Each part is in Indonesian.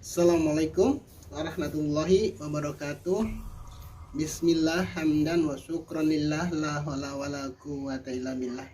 Assalamualaikum warahmatullahi wabarakatuh. Bismillah hamdan wa syukranillah la haula wala quwwata illa billah.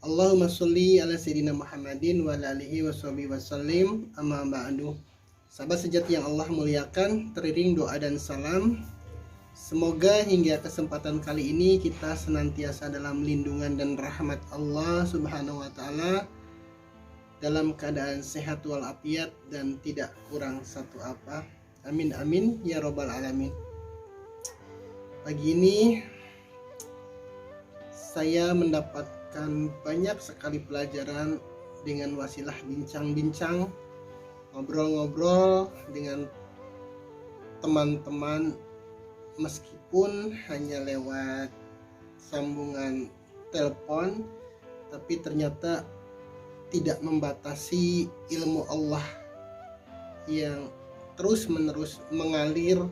Allahumma sholli ala sayyidina Muhammadin wa ala alihi washabihi wasallim. Amma ba'du. Sahabat sejati yang Allah muliakan, teriring doa dan salam. Semoga hingga kesempatan kali ini kita senantiasa dalam lindungan dan rahmat Allah Subhanahu wa taala, dalam keadaan sehat walafiat dan tidak kurang satu apa. Amin amin ya robbal alamin. Pagi ini saya mendapatkan banyak sekali pelajaran dengan wasilah bincang-bincang, ngobrol-ngobrol dengan teman-teman, meskipun hanya lewat sambungan telepon, tapi ternyata tidak membatasi ilmu Allah yang terus-menerus mengalir,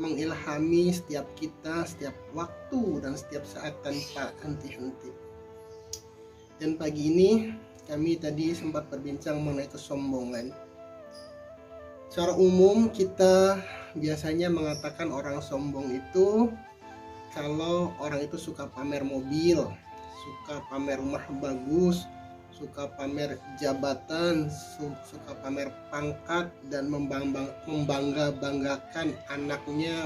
mengilhami setiap kita, setiap waktu dan setiap saat tanpa henti-henti. Dan pagi ini kami tadi sempat berbincang mengenai kesombongan. Secara umum kita biasanya mengatakan orang sombong itu kalau orang itu suka pamer mobil, suka pamer rumah bagus, suka pamer jabatan, suka pamer pangkat, dan membangga-banggakan anaknya,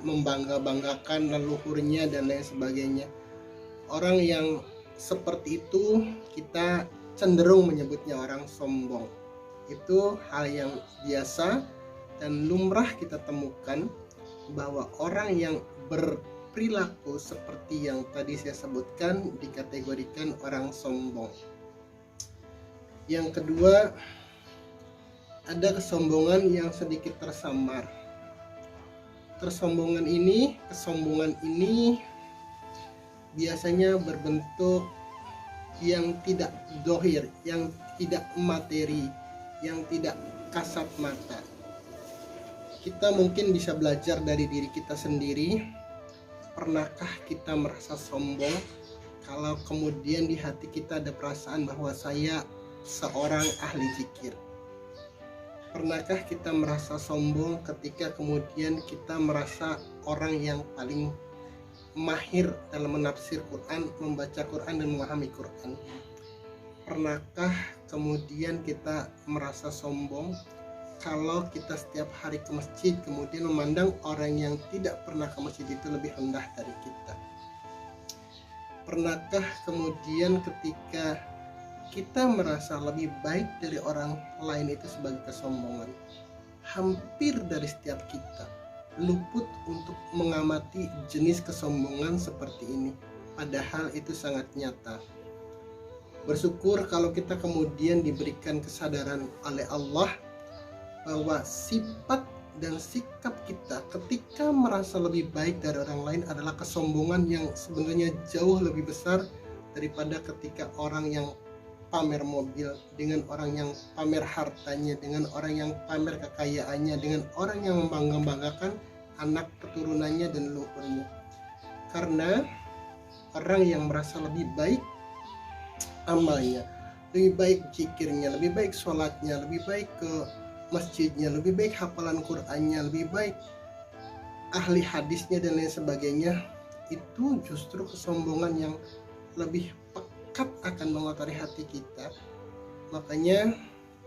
membangga-banggakan leluhurnya dan lain sebagainya. Orang yang seperti itu kita cenderung menyebutnya orang sombong. Itu hal yang biasa dan lumrah kita temukan, bahwa orang yang berperilaku seperti yang tadi saya sebutkan dikategorikan orang sombong. Yang kedua, ada kesombongan yang sedikit tersamar. Kesombongan ini biasanya berbentuk yang tidak dohir, yang tidak materi, yang tidak kasat mata. Kita mungkin bisa belajar dari diri kita sendiri. Pernahkah kita merasa sombong kalau kemudian di hati kita ada perasaan bahwa saya seorang ahli zikir? Pernahkah kita merasa sombong ketika kemudian kita merasa orang yang paling mahir dalam menafsir Quran, membaca Quran dan memahami Quran? Pernahkah kemudian kita merasa sombong kalau kita setiap hari ke masjid kemudian memandang orang yang tidak pernah ke masjid itu lebih rendah dari kita? Pernahkah kemudian ketika kita merasa lebih baik dari orang lain itu sebagai kesombongan? Hampir dari setiap kita luput untuk mengamati jenis kesombongan seperti ini, padahal itu sangat nyata. Bersyukur kalau kita kemudian diberikan kesadaran oleh Allah bahwa sifat dan sikap kita ketika merasa lebih baik dari orang lain adalah kesombongan yang sebenarnya jauh lebih besar daripada ketika orang yang pamer mobil, dengan orang yang pamer hartanya, dengan orang yang pamer kekayaannya, dengan orang yang membangga-banggakan anak keturunannya dan leluhurnya. Karena orang yang merasa lebih baik amalnya, lebih baik zikirnya, lebih baik sholatnya, lebih baik ke masjidnya, lebih baik hafalan Qur'annya, lebih baik ahli hadisnya dan lain sebagainya, itu justru kesombongan yang lebih akan mengotori hati kita. Makanya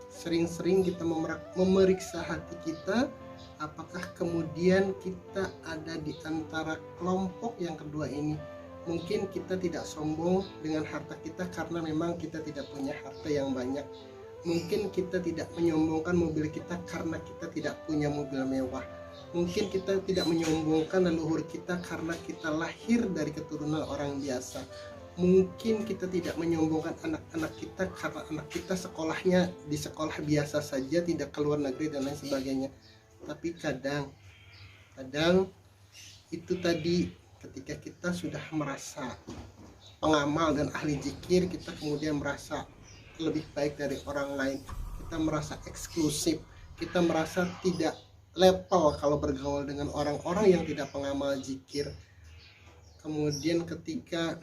sering-sering kita memeriksa hati kita, apakah kemudian kita ada di antara kelompok yang kedua ini. Mungkin kita tidak sombong dengan harta kita karena memang kita tidak punya harta yang banyak. Mungkin kita tidak menyombongkan mobil kita karena kita tidak punya mobil mewah. Mungkin kita tidak menyombongkan leluhur kita karena kita lahir dari keturunan orang biasa. Mungkin kita tidak menyombongkan anak-anak kita karena anak kita sekolahnya di sekolah biasa saja, tidak keluar negeri dan lain sebagainya. Tapi kadang itu tadi, ketika kita sudah merasa pengamal dan ahli zikir, kita kemudian merasa lebih baik dari orang lain, kita merasa eksklusif, kita merasa tidak level kalau bergaul dengan orang-orang yang tidak pengamal zikir. Kemudian ketika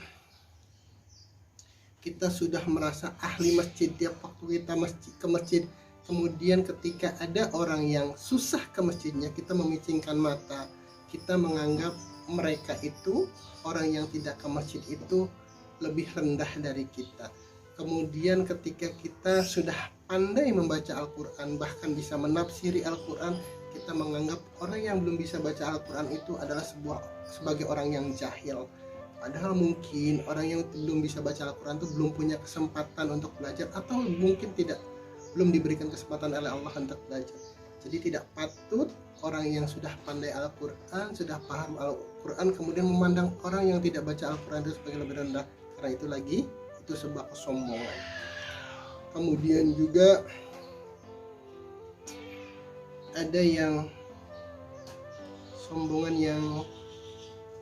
kita sudah merasa ahli masjid, tiap waktu kita ke masjid Kemudian ketika ada orang yang susah ke masjidnya, kita memicingkan mata, kita menganggap mereka itu, orang yang tidak ke masjid itu lebih rendah dari kita. Kemudian ketika kita sudah pandai membaca Al-Quran, bahkan bisa menafsiri Al-Quran, kita menganggap orang yang belum bisa baca Al-Quran itu adalah sebagai orang yang jahil. Padahal mungkin orang yang belum bisa baca Al-Quran itu belum punya kesempatan untuk belajar, atau mungkin belum diberikan kesempatan oleh Allah untuk belajar. Jadi tidak patut orang yang sudah pandai Al-Quran, sudah paham Al-Quran, kemudian memandang orang yang tidak baca Al-Quran itu sebagai lebih rendah, karena itu sebuah kesombongan. Kemudian juga ada yang sombongan yang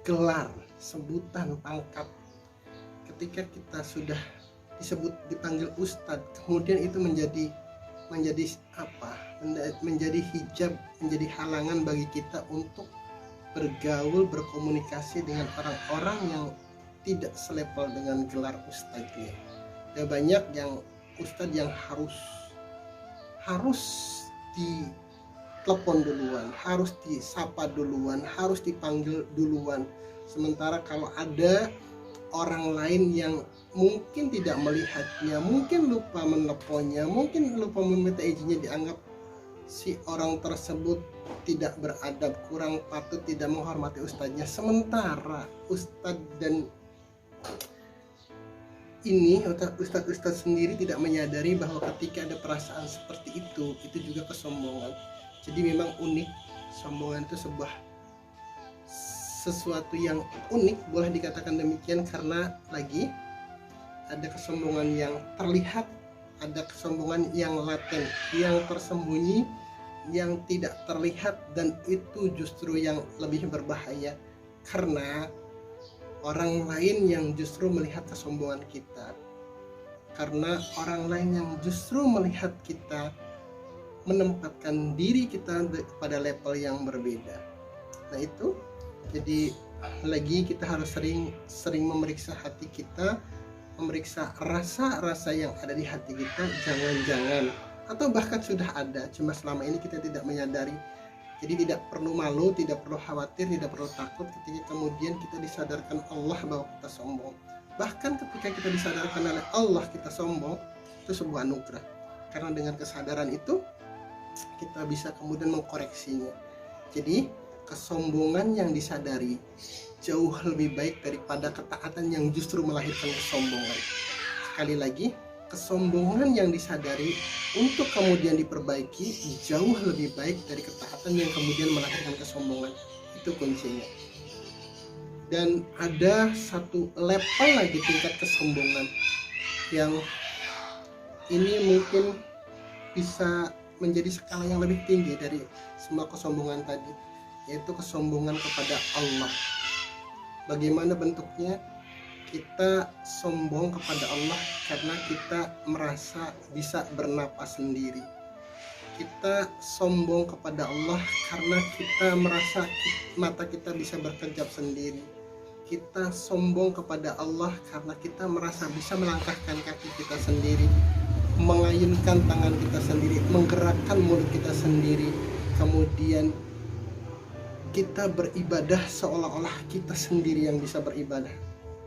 gelar, sebutan, pangkat. Ketika kita sudah dipanggil ustadz, kemudian itu menjadi hijab, menjadi halangan bagi kita untuk bergaul, berkomunikasi dengan orang-orang yang tidak selevel dengan gelar ustadznya. Ya, banyak yang ustadz yang harus ditelepon duluan, harus disapa duluan, harus dipanggil duluan. Sementara kalau ada orang lain yang mungkin tidak melihatnya, mungkin lupa meneleponnya, mungkin lupa meminta izinnya, dianggap si orang tersebut tidak beradab, kurang patut, tidak menghormati ustadznya. Sementara ustadz dan ustadz sendiri tidak menyadari bahwa ketika ada perasaan seperti itu juga kesombongan. Jadi memang unik, sombongan itu sesuatu yang unik, boleh dikatakan demikian, karena lagi ada kesombongan yang terlihat, ada kesombongan yang laten, yang tersembunyi, yang tidak terlihat, dan itu justru yang lebih berbahaya, karena orang lain yang justru melihat kesombongan kita, karena orang lain yang justru melihat kita menempatkan diri kita pada level yang berbeda. Nah itu, jadi lagi kita harus sering memeriksa hati kita, memeriksa rasa-rasa yang ada di hati kita. Jangan-jangan, atau bahkan sudah ada, cuma selama ini kita tidak menyadari. Jadi tidak perlu malu, tidak perlu khawatir, tidak perlu takut ketika kemudian kita disadarkan Allah bahwa kita sombong. Bahkan ketika kita disadarkan oleh Allah kita sombong, itu sebuah anugerah. Karena dengan kesadaran itu kita bisa kemudian mengkoreksinya. Jadi kesombongan yang disadari jauh lebih baik daripada ketaatan yang justru melahirkan kesombongan. Sekali lagi, kesombongan yang disadari untuk kemudian diperbaiki jauh lebih baik dari ketaatan yang kemudian melahirkan kesombongan. Itu kuncinya. Dan ada satu level lagi tingkat kesombongan yang ini mungkin bisa menjadi skala yang lebih tinggi dari semua kesombongan tadi, yaitu kesombongan kepada Allah. Bagaimana bentuknya? Kita sombong kepada Allah karena kita merasa bisa bernapas sendiri. Kita sombong kepada Allah karena kita merasa mata kita bisa berkejap sendiri. Kita sombong kepada Allah karena kita merasa bisa melangkahkan kaki kita sendiri, mengayunkan tangan kita sendiri, menggerakkan mulut kita sendiri. Kemudian kita beribadah seolah-olah kita sendiri yang bisa beribadah,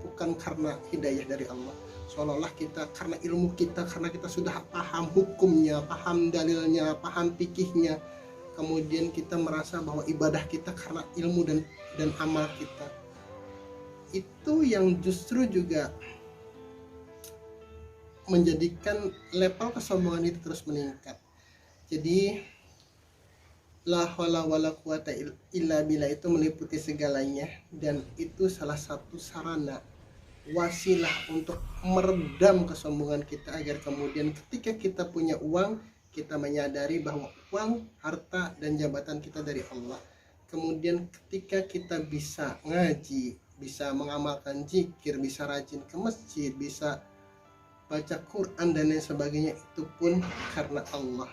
bukan karena hidayah dari Allah. Seolah-olah kita karena ilmu kita, karena kita sudah paham hukumnya, paham dalilnya, paham fikihnya, kemudian kita merasa bahwa ibadah kita karena ilmu dan amal kita. Itu yang justru juga menjadikan level kesombongan itu terus meningkat. Jadi la haula wala quwata illa billah itu meliputi segalanya, dan itu salah satu sarana, wasilah untuk meredam kesombongan kita, agar kemudian ketika kita punya uang, kita menyadari bahwa uang, harta, dan jabatan kita dari Allah. Kemudian ketika kita bisa ngaji, bisa mengamalkan zikir, bisa rajin ke masjid, bisa baca Quran dan lain sebagainya, itu pun karena Allah.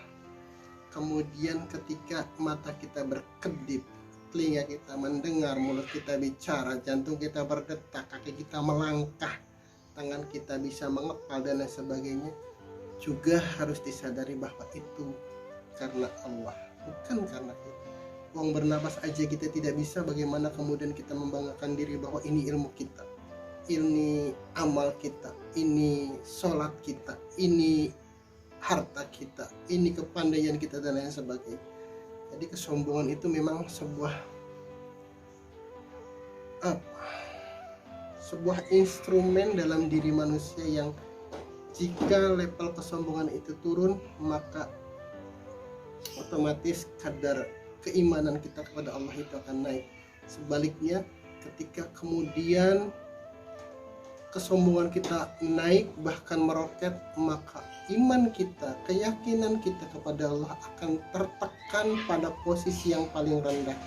Kemudian ketika mata kita berkedip, telinga kita mendengar, mulut kita bicara, jantung kita berdetak, kaki kita melangkah, tangan kita bisa mengepal dan lain sebagainya, juga harus disadari bahwa itu karena Allah, bukan karena kita. Uang bernapas aja kita tidak bisa, bagaimana kemudian kita membanggakan diri bahwa ini ilmu kita, ini amal kita, ini sholat kita, ini harta kita, ini kepandaian kita, dan lain sebagainya. Jadi kesombongan itu memang sebuah instrumen dalam diri manusia yang jika level kesombongan itu turun, maka otomatis kadar keimanan kita kepada Allah itu akan naik. Sebaliknya, ketika kemudian kesombongan kita naik bahkan meroket, maka iman kita, keyakinan kita kepada Allah akan tertekan pada posisi yang paling rendah,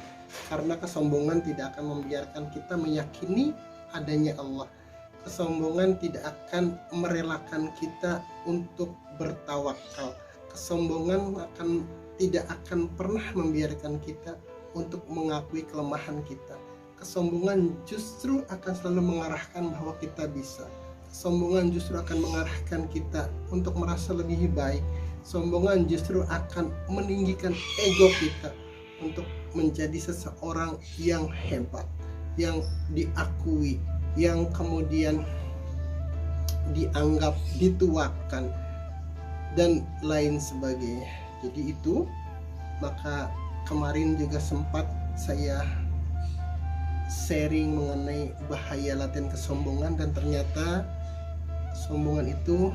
karena kesombongan tidak akan membiarkan kita meyakini adanya Allah. Kesombongan tidak akan merelakan kita untuk bertawakal. Kesombongan tidak akan pernah membiarkan kita untuk mengakui kelemahan kita. Kesombongan justru akan selalu mengarahkan bahwa kita bisa. Kesombongan justru akan mengarahkan kita untuk merasa lebih baik. Kesombongan justru akan meninggikan ego kita untuk menjadi seseorang yang hebat, yang diakui, yang kemudian dianggap dituakan, dan lain sebagainya. Jadi itu, maka kemarin juga sempat saya sharing mengenai bahaya laten kesombongan, dan ternyata kesombongan itu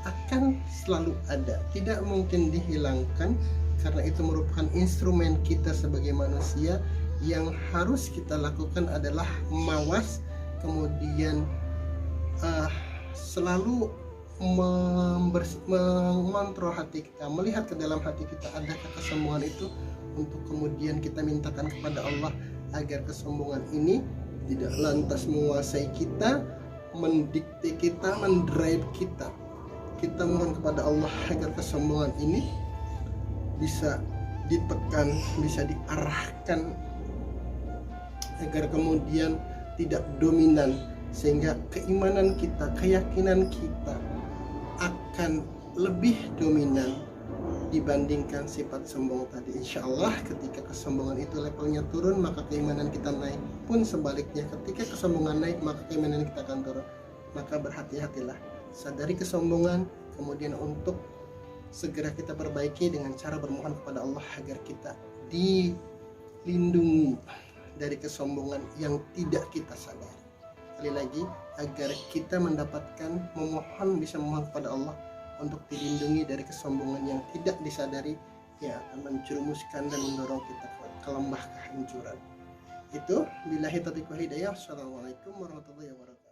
akan selalu ada, tidak mungkin dihilangkan, karena itu merupakan instrumen kita sebagai manusia. Yang harus kita lakukan adalah mawas, kemudian selalu mengontrol hati kita, melihat ke dalam hati kita adakah kesombongan itu, untuk kemudian kita mintakan kepada Allah agar kesombongan ini tidak lantas menguasai kita, mendikte kita, mendrive kita. Kita mohon kepada Allah agar kesombongan ini bisa ditekan, bisa diarahkan agar kemudian tidak dominan, sehingga keimanan kita, keyakinan kita akan lebih dominan dibandingkan sifat sombong tadi. Insya Allah ketika kesombongan itu levelnya turun, maka keimanan kita naik. Pun sebaliknya, ketika kesombongan naik, maka keimanan kita akan turun. Maka berhati-hatilah, sadari kesombongan, kemudian untuk segera kita perbaiki dengan cara bermohon kepada Allah agar kita dilindungi dari kesombongan yang tidak kita sadari. Sekali lagi, agar kita bisa memohon kepada Allah untuk dilindungi dari kesombongan yang tidak disadari, yang akan menjerumuskan dan mendorong kita ke lembah kehancuran. Itu billahi taufiq wal hidayah. Assalamualaikum warahmatullahi wabarakatuh.